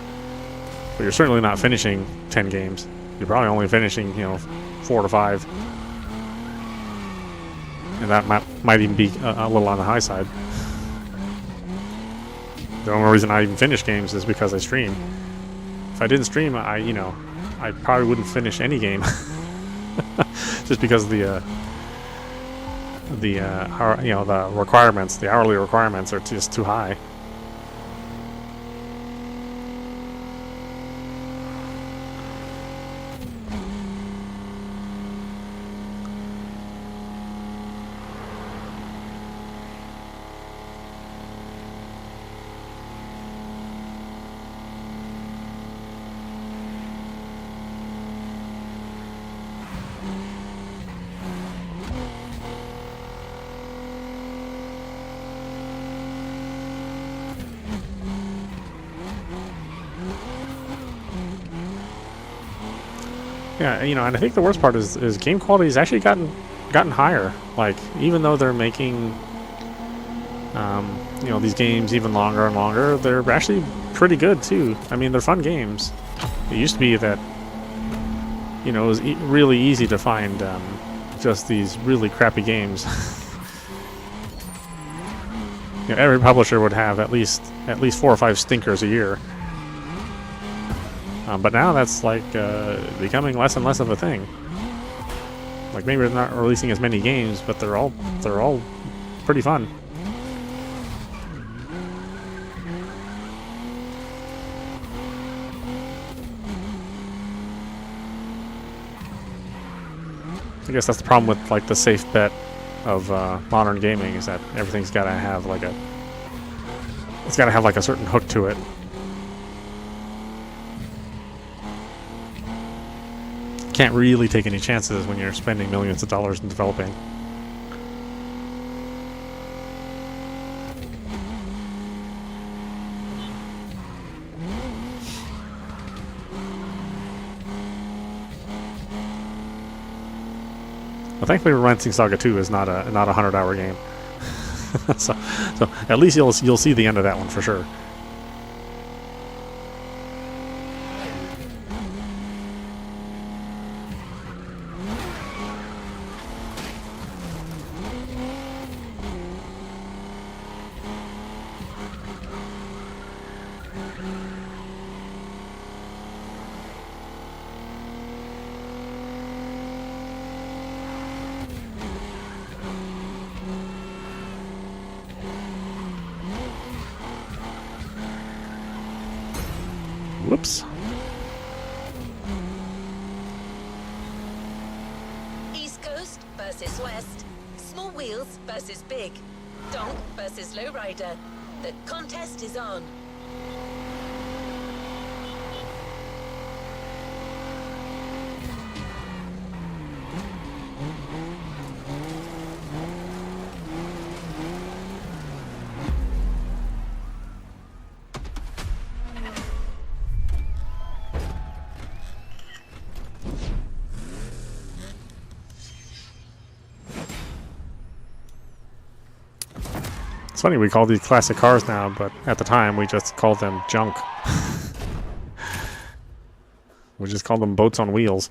But you're certainly not finishing 10 games. You're probably only finishing, you know, 4 to 5. And that might even be a little on the high side. The only reason I even finish games is because I stream. If I didn't stream, I probably wouldn't finish any game, just because the requirements, the hourly requirements, are just too high. Yeah, you know, and I think the worst part is game quality has actually gotten higher. Like, even though they're making, you know, these games even longer and longer, they're actually pretty good too. I mean, they're fun games. It used to be that, you know, it was really easy to find just these really crappy games. You know, every publisher would have at least 4 or 5 stinkers a year. But now that's like becoming less and less of a thing. Like, maybe they're not releasing as many games, but they're all pretty fun. I guess that's the problem with like the safe bet of modern gaming, is that everything's got to have like a, it's got to have like a certain hook to it. Can't really take any chances when you're spending millions of dollars in developing. Well, thankfully, Romancing Saga 2 is not a 100-hour game, so at least you'll see the end of that one for sure. Whoops. East Coast versus West. Small wheels versus big. Donk versus lowrider. The contest is on. It's funny, we call these classic cars now, but at the time we just called them junk. We just called them boats on wheels.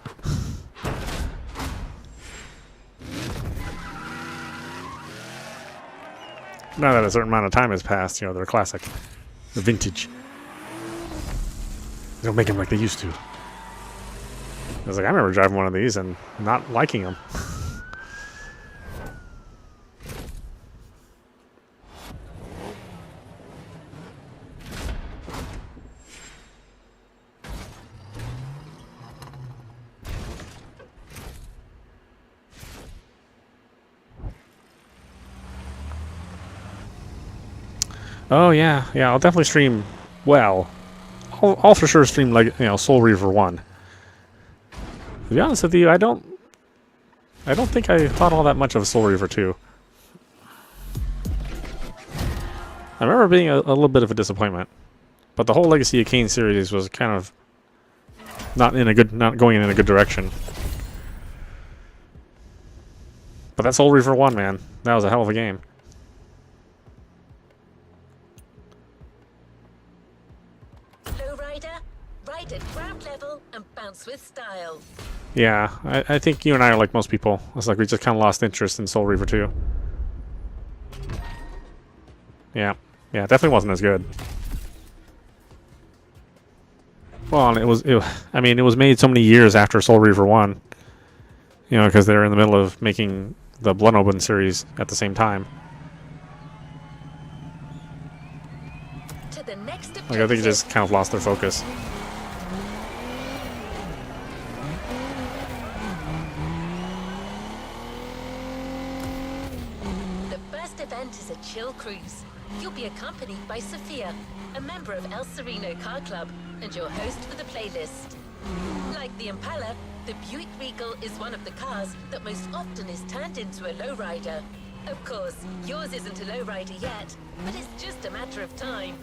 Now that a certain amount of time has passed, you know, they're classic. They're vintage. They don't make them like they used to. I was like, I remember driving one of these and not liking them. Oh yeah, I'll definitely stream. Well, I'll for sure stream, like, you know, Soul Reaver 1. To be honest with you, I don't think I thought all that much of Soul Reaver 2. I remember being a little bit of a disappointment, but the whole Legacy of Kain series was kind of not going in a good direction. But that Soul Reaver 1, man, that was a hell of a game. Ride at ground level and bounce with style. Yeah, I think you and I are like most people. It's like we just kind of lost interest in Soul Reaver 2. Yeah, it definitely wasn't as good. Well, and it was made so many years after Soul Reaver 1. You know, because they're in the middle of making the Blood Omen series at the same time. To the next objective. Like, I think they just kind of lost their focus. Is a chill cruise. You'll be accompanied by Sophia, a member of El Sereno Car Club, and your host for the playlist. Like the Impala, the Buick Regal is one of the cars that most often is turned into a lowrider. Of course, yours isn't a lowrider yet, but it's just a matter of time.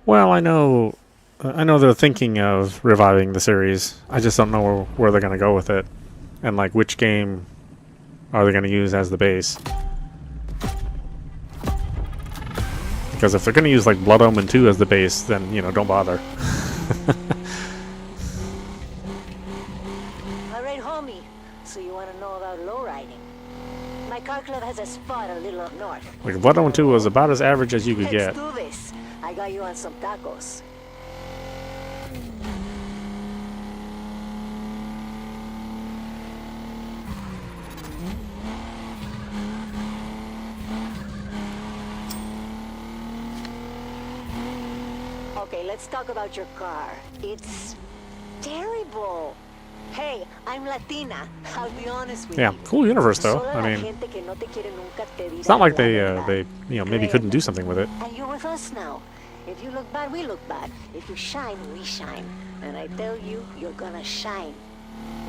Well, I know they're thinking of reviving the series. I just don't know where they're going to go with it, and like which game are they going to use as the base. Because if they're going to use like Blood Omen 2 as the base, then, you know, don't bother. I ride home car club has a spot a little up north. Like Blood 2 was about as average as you could get. Let's do this. I got you on some tacos. Okay, let's talk about your car. It's terrible. Hey, I'm Latina. I'll be honest with Yeah, you. cool universe though. Solo I la mean, gente que no te quiere nunca te it's dirá not like la they verdad. maybe couldn't do something with it. And you're with us now. If you look bad, we look bad. If you shine, we shine. And I tell you, you're gonna shine.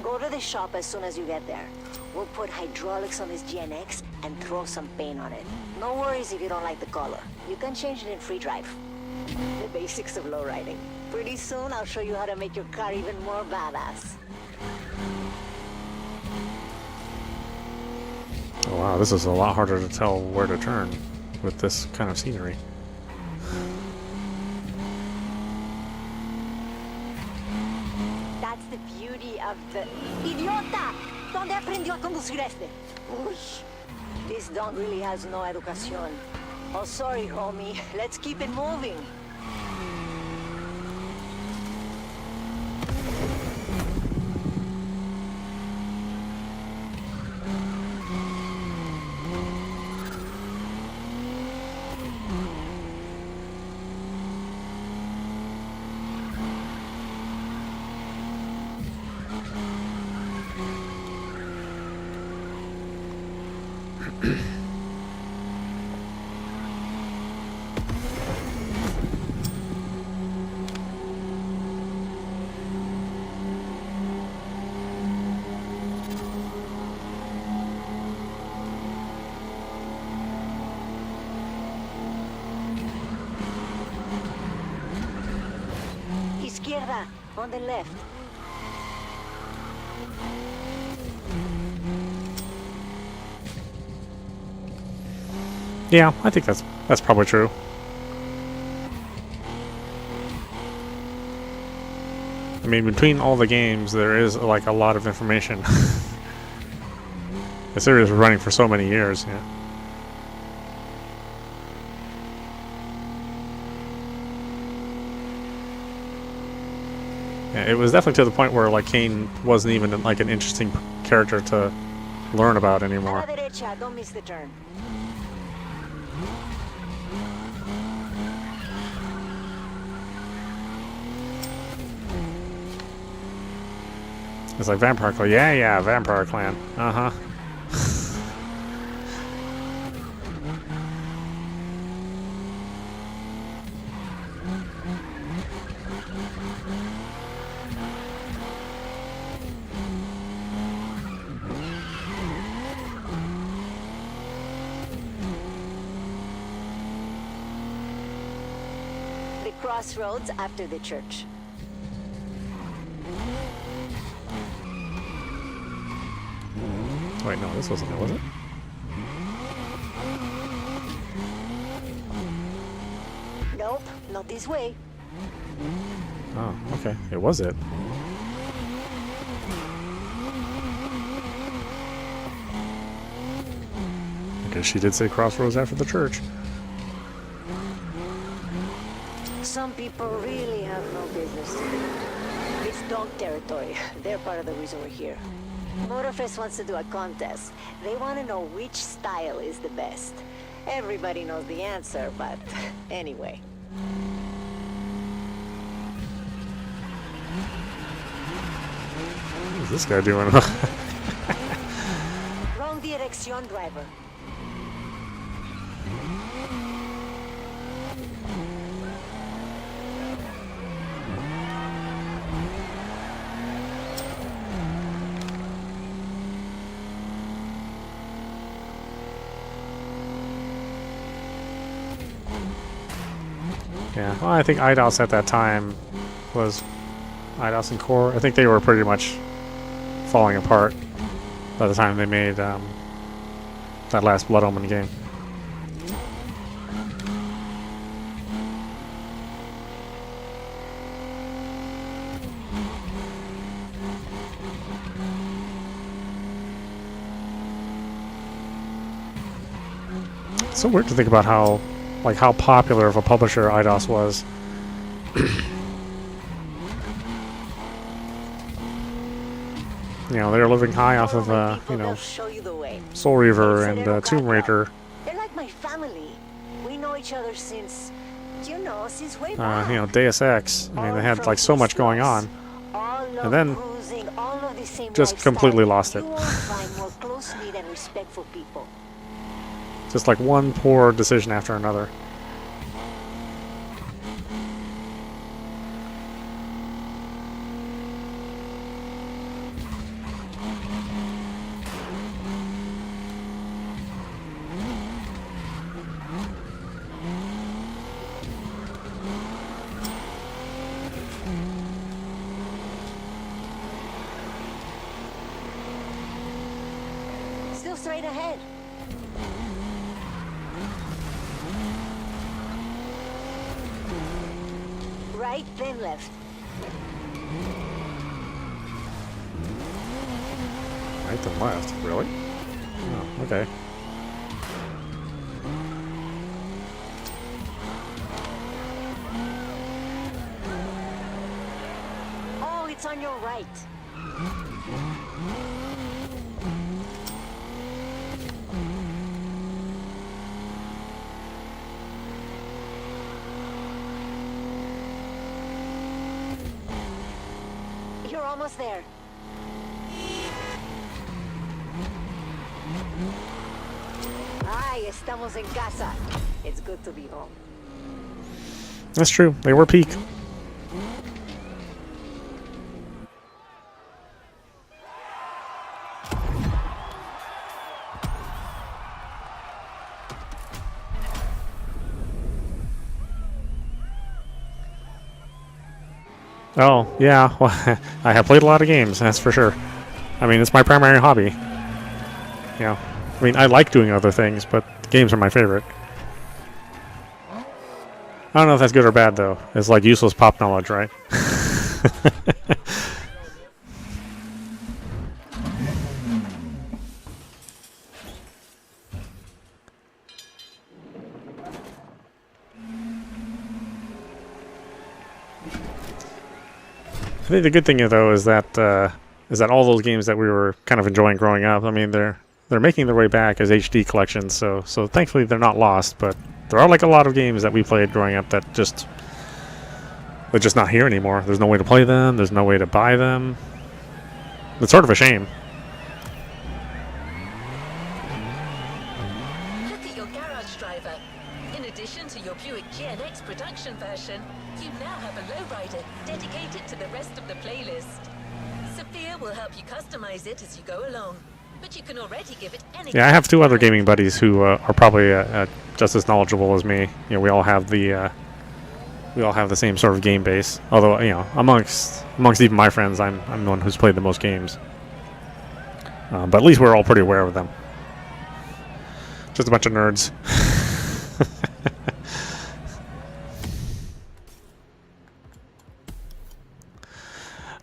Go to the shop as soon as you get there. We'll put hydraulics on this GNX and throw some paint on it. No worries if you don't like the color. You can change it in free drive. The basics of lowriding. Pretty soon, I'll show you how to make your car even more badass. Oh, wow, this is a lot harder to tell where to turn with this kind of scenery. That's the beauty of the... ¡Idiota! ¿Dónde aprendió a conducir este? Uy, this dog really has no educación. Oh, sorry, homie. Let's keep it moving. Izquierda, on the left. Yeah, I think that's probably true. I mean, between all the games, there is like a lot of information. The series was running for so many years. Yeah. Yeah, it was definitely to the point where like Kane wasn't even like an interesting character to learn about A anymore. la derecha, don't miss the turn. It's like Vampire Clan. Yeah, Vampire Clan. Uh-huh. The crossroads after the church. Wait, no, this wasn't it, was it? Nope, not this way. Oh, okay. It was it. I guess she did say crossroads after the church. Some people really have no business to do. It's dog territory. They're part of the reason we're here. Motorfest wants to do a contest. They want to know which style is the best. Everybody knows the answer, but anyway. What is this guy doing? Wrong direction, driver. Yeah, well, I think IDOS at that time was IDOS and Core. I think they were pretty much falling apart by the time they made that last Blood Omen game. It's so weird to think about how popular of a publisher IDOS was. You know, they're living high off of, you know, Soul Reaver and Tomb Raider. They're like my family. We know each other since, you know, since way back. You know, Deus Ex. I mean, they had like so much going on, and then just completely lost it. Just like one poor decision after another. Still straight ahead. Right, then left. Right then left? Really? Oh, okay. Oh, it's on your right. You're almost there. Ay, estamos en casa. It's good to be home. That's true. They were peak. Oh, yeah. Well, I have played a lot of games, that's for sure. I mean, it's my primary hobby. You know, I mean, I like doing other things, but games are my favorite. I don't know if that's good or bad, though. It's like useless pop knowledge, right? I think the good thing, though, is that all those games that we were kind of enjoying growing up, I mean, they're making their way back as HD collections, so thankfully they're not lost. But there are like a lot of games that we played growing up that they're just not here anymore. There's no way to play them. There's no way to buy them. It's sort of a shame. Look at your garage driver. In addition to your Buick GNX production version, you now have a lowrider dedicated to the rest of the playlist. Sophia will help you customize it as you go along, but you can already give it any. Yeah, I have two other gaming buddies who are probably just as knowledgeable as me. You know, we all have the same sort of game base. Although, you know, amongst even my friends, I'm the one who's played the most games. But at least we're all pretty aware of them. Just a bunch of nerds.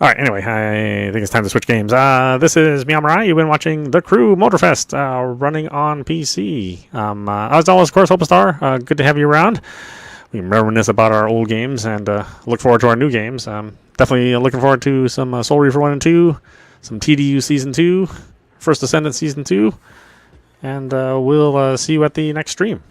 Alright, anyway, I think it's time to switch games. This is meowmurai. You've been watching the Crew Motorfest, running on PC. As always, of course, Hopestar, good to have you around. We can reminisce about our old games and look forward to our new games. Definitely looking forward to some Soul Reaver 1 and 2, some TDU Season 2, First Descendant Season 2, and we'll see you at the next stream.